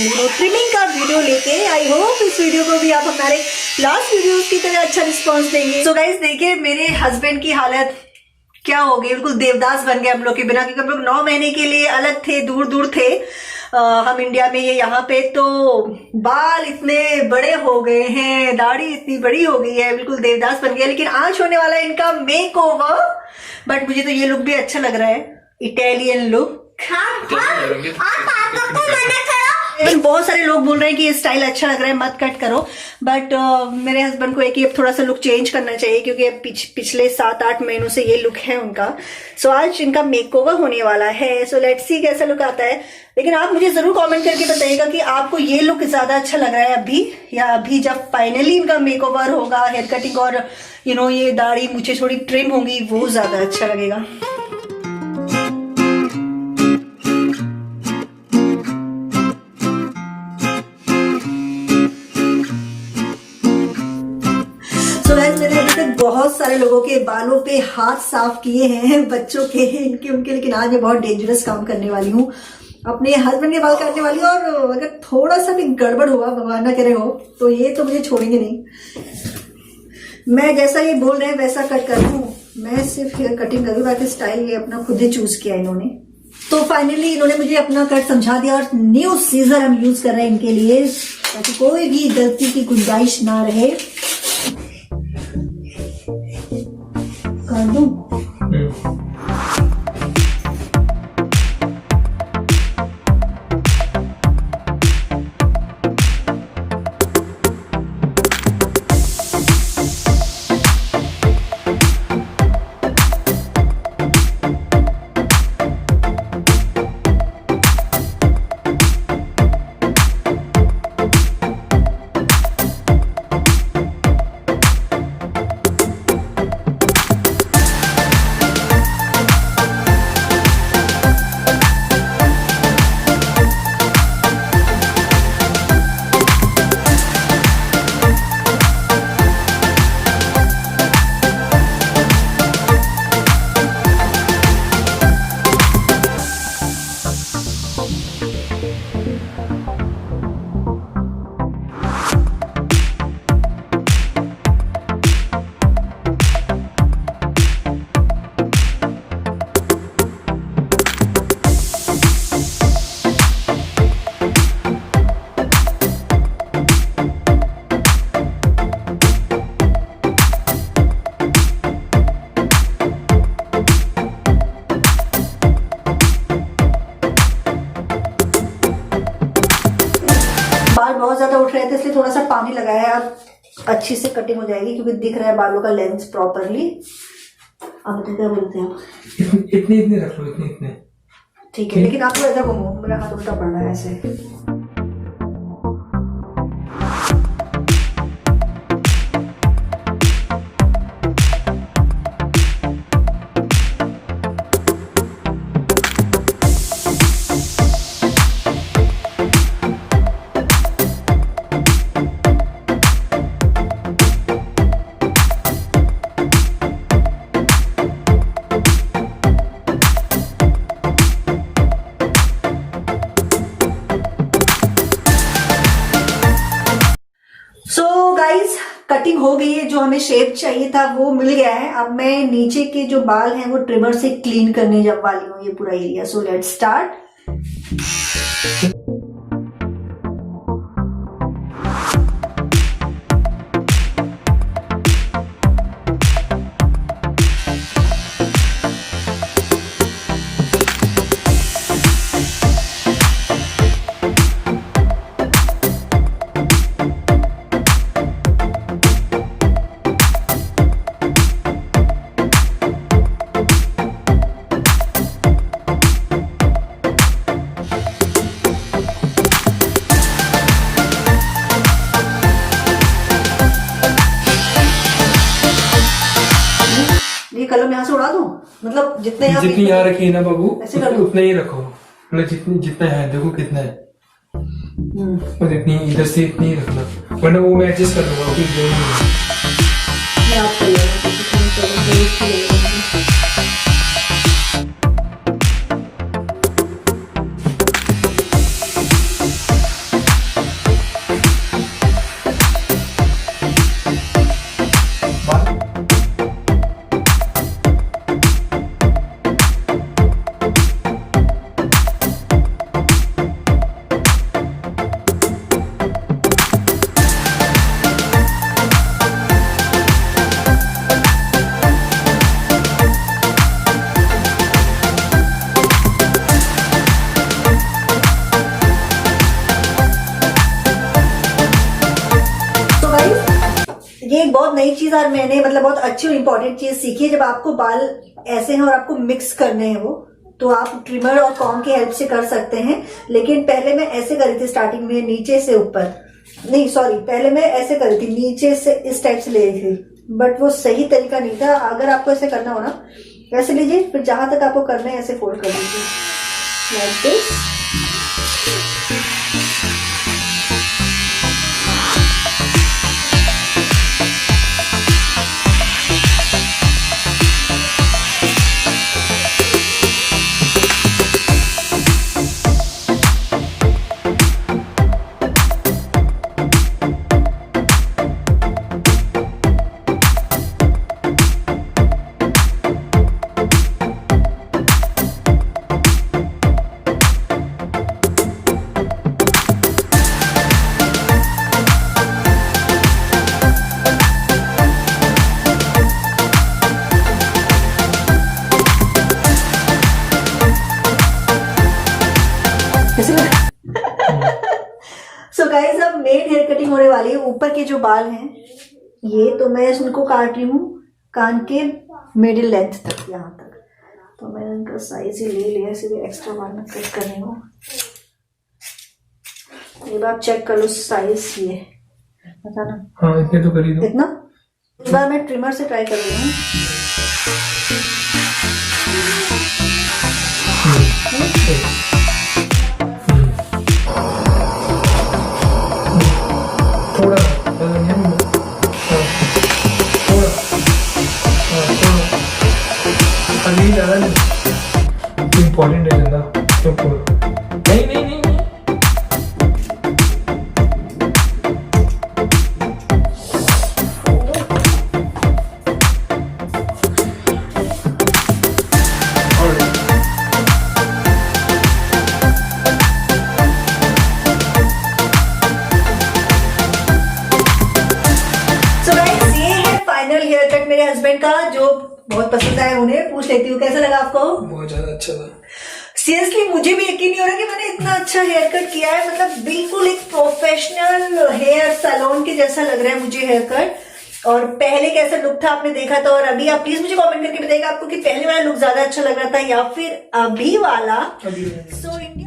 Trimming का video लेके। I hope इस वीडियो को भी आप हमारे लास्ट वीडियोस की तरह अच्छा रिस्पॉन्स देंगे। सो गाइस देखिए मेरे हस्बैंड की हालत क्या हो गई, बिल्कुल देवदास बन गए हम लोग के बिना, क्योंकि हम लोग 9 महीने के लिए अलग थे, दूर दूर थे। हम इंडिया में, ये यहाँ पे। तो बाल इतने बड़े हो गए हैं, दाढ़ी इतनी बड़ी हो गई है, बिल्कुल देवदास बन गया। लेकिन आज होने वाला है इनका मेक ओवर। बट मुझे तो ये लुक भी अच्छा लग रहा है, इटालियन लुक। बहुत सारे लोग बोल रहे हैं कि ये स्टाइल अच्छा लग रहा है, मत कट करो। बट मेरे हस्बैंड को एक ये थोड़ा सा लुक चेंज करना चाहिए, क्योंकि पिछले 7-8 महीनों से ये लुक है उनका। सो आज इनका मेकओवर होने वाला है। सो लेट्स सी कैसा लुक आता है। लेकिन आप मुझे जरूर कमेंट करके बताइएगा कि आपको ये लुक ज्यादा अच्छा लग रहा है अभी, या अभी जब फाइनली इनका मेकओवर होगा, हेयर कटिंग और ये दाढ़ी मूछें थोड़ी ट्रिम होंगी, वो ज्यादा अच्छा लगेगा। मैंने अभी तक बहुत सारे लोगों के बालों पे हाथ साफ किए हैं, बच्चों के, इनके उनके। लेकिन आज मैं बहुत डेंजरस काम करने वाली हूँ, अपने हस्बैंड के बाल काटने वाली हूँ। और अगर थोड़ा सा भी गड़बड़ हुआ, भगवान ना करे हो, तो ये तो मुझे छोड़ेंगे नहीं। मैं जैसा ये बोल रहे हैं वैसा कट कर दूं। मैं सिर्फ हेयर कटिंग करूँ, बाकी स्टाइल ये अपना खुद ही चूज किया इन्होंने। तो फाइनली इन्होंने मुझे अपना कट समझा दिया, और न्यू सीजर हम यूज कर रहे हैं इनके लिए, ताकि कोई भी गलती की गुंजाइश ना रहे। कर दूं? बाल बहुत ज्यादा उठ रहे थे, इसलिए थोड़ा सा पानी लगाया है। अब अच्छी से कटिंग हो जाएगी, क्योंकि दिख रहा है बालों का लेंस प्रॉपरली। अब क्या बोलते हैं आप? इतने रख लो, इतने ठीक है। लेकिन आपको इधर घूमो, मेरा हाथ उल्टा पड़ रहा है ऐसे। कटिंग हो गई है, जो हमें शेप चाहिए था वो मिल गया है। अब मैं नीचे के जो बाल हैं वो ट्रिमर से क्लीन करने जब वाली हूँ ये पूरा एरिया। So let's start. कलम यहाँ से उड़ा दूं? मतलब जितने यहाँ रखी है ना बाबू, उतना ही रखो। मतलब जितना है, देखो कितना है, और इतनी इधर से इतनी ही रखना, वरना वो मैं एडजस्ट कर दूंगा। एक बहुत नई चीज और मैंने मतलब बहुत अच्छी और इम्पोर्टेंट चीज सीखी है। जब आपको बाल ऐसे हैं और आपको मिक्स करने हैं वो, तो आप ट्रिमर और कॉम्ब की हेल्प से कर सकते हैं। लेकिन पहले मैं ऐसे करी थी स्टार्टिंग में, नीचे से ऊपर नहीं, सॉरी, पहले मैं ऐसे करी थी, नीचे से इस टाइप से ले रही थी, बट वो सही तरीका नहीं था। अगर आपको ऐसे करना हो ना, ऐसे लीजिए, फिर जहां तक आपको करना है ऐसे फोल्ड कर दीजिए, लाइक दिस। सो गाइस, अब मेन हेयर कटिंग होने वाली है। ऊपर के जो बाल हैं ये, तो मैं इनको काट रही हूँ कान के मिडिल लेंथ तक, यहाँ तक। तो मैंने इनका साइज ही ले लिया, इसलिए एक्स्ट्रा बाल में कट कर रही हूँ। ये बात चेक कर लो, साइज ये बताना। हाँ, इतने तो कर ही दो। इतना इस बार मैं ट्रिमर से ट्राई कर रही हूँ। थोड़ा अभी ज्यादा नहीं, इम्पोर्टेंट है ज्यादा, तो नहीं नहीं नहीं नहीं। हेयर कट मेरे हस्बैंड का, जो बहुत पसंद आया उन्हें। पूछ लेती हूँ कैसा लगा आपको? बहुत ज्यादा अच्छा था। सीरियसली मुझे भी यकीन नहीं हो रहा कि मैंने इतना अच्छा हेयर कट किया है। मतलब बिल्कुल एक प्रोफेशनल हेयर सैलून के जैसा लग रहा है मुझे हेयर कट। और पहले कैसा लुक था आपने देखा था, और अभी आप प्लीज मुझे कमेंट करके बताइएगा आपको कि पहले वाला लुक ज्यादा अच्छा लग रहा था या फिर अभी वाला।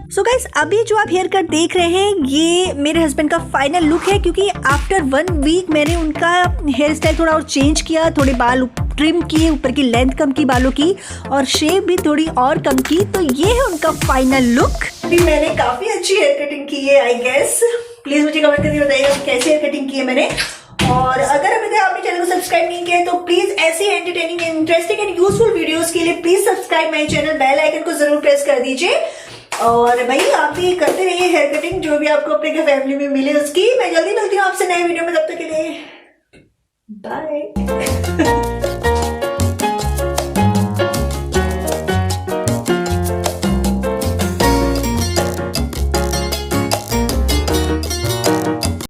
सो गाइस, अभी जो आप हेयर कट देख रहे हैं ये मेरे हस्बैंड का फाइनल लुक है, क्योंकि आफ्टर 1 वीक मैंने उनका हेयर स्टाइल थोड़ा और चेंज किया, थोड़े बाल ट्रिम किए, ऊपर की लेंथ कम की बालों की, और शेप भी थोड़ी और कम की। तो ये है उनका फाइनल लुक। मैंने काफी अच्छी हेयर कटिंग की है आई गेस। प्लीज मुझे कमेंट करके बताइएगा कैसी हेयर कटिंग की है मैंने। और अगर अभी तक आपने चैनल को सब्सक्राइब नहीं किया है तो प्लीज ऐसी entertaining, interesting and useful videos के लिए please subscribe my channel, bell icon को जरूर प्रेस कर दीजिए। और भाई आप भी करते रहिए हेयर कटिंग, जो भी आपको अपने फैमिली में मिले उसकी। मैं जल्दी मिलती हूँ आपसे नए वीडियो में, तब तक के लिए बाय।